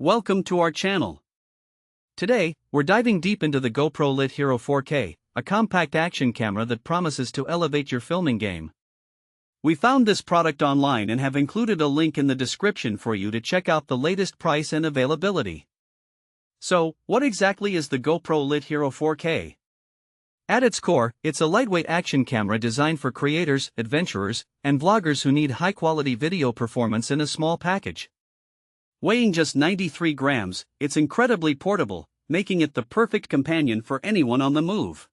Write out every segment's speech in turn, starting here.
Welcome to our channel. Today, we're diving deep into the GoPro LIT Hero 4K, a compact action camera that promises to elevate your filming game. We found this product online and have included a link in the description for you to check out the latest price and availability. So, what exactly is the GoPro LIT Hero 4K? At its core, it's a lightweight action camera designed for creators, adventurers, and vloggers who need high-quality video performance in a small package. Weighing just 93 grams, it's incredibly portable, making it the perfect companion for anyone on the move.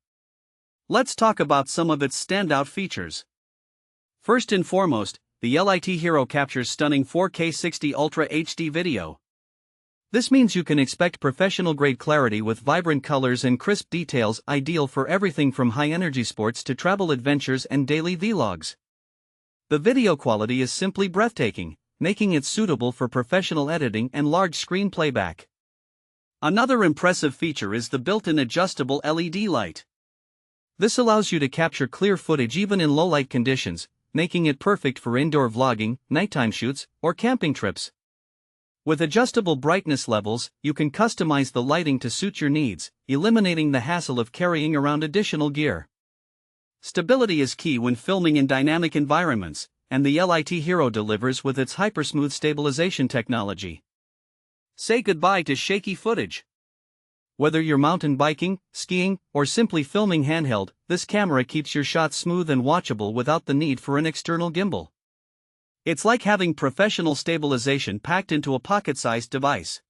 Let's talk about some of its standout features. First and foremost, the LIT Hero captures stunning 4K 60 Ultra HD video. This means you can expect professional-grade clarity with vibrant colors and crisp details, ideal for everything from high-energy sports to travel adventures and daily vlogs. The video quality is simply breathtaking, making it suitable for professional editing and large-screen playback. Another impressive feature is the built-in adjustable LED light. This allows you to capture clear footage even in low-light conditions, making it perfect for indoor vlogging, nighttime shoots, or camping trips. With adjustable brightness levels, you can customize the lighting to suit your needs, eliminating the hassle of carrying around additional gear. Stability is key when filming in dynamic environments, and the LIT Hero delivers with its hypersmooth stabilization technology. Say goodbye to shaky footage. Whether you're mountain biking, skiing, or simply filming handheld, this camera keeps your shots smooth and watchable without the need for an external gimbal. It's like having professional stabilization packed into a pocket-sized device.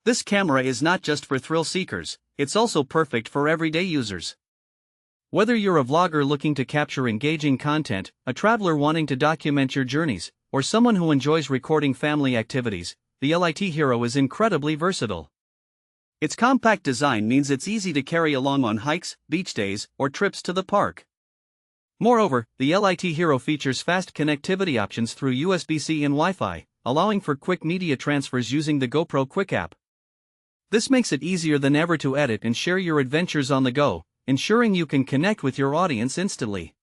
This camera is not just for thrill seekers, it's also perfect for everyday users. Whether you're a vlogger looking to capture engaging content, a traveler wanting to document your journeys, or someone who enjoys recording family activities, the LIT Hero is incredibly versatile. Its compact design means it's easy to carry along on hikes, beach days, or trips to the park. Moreover, the LIT Hero features fast connectivity options through USB-C and Wi-Fi, allowing for quick media transfers using the GoPro Quick app. This makes it easier than ever to edit and share your adventures on the go, ensuring you can connect with your audience instantly.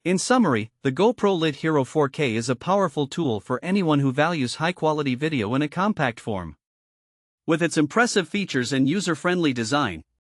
In summary, the GoPro LIT Hero 4K is a powerful tool for anyone who values high-quality video in a compact form. With its impressive features and user-friendly design,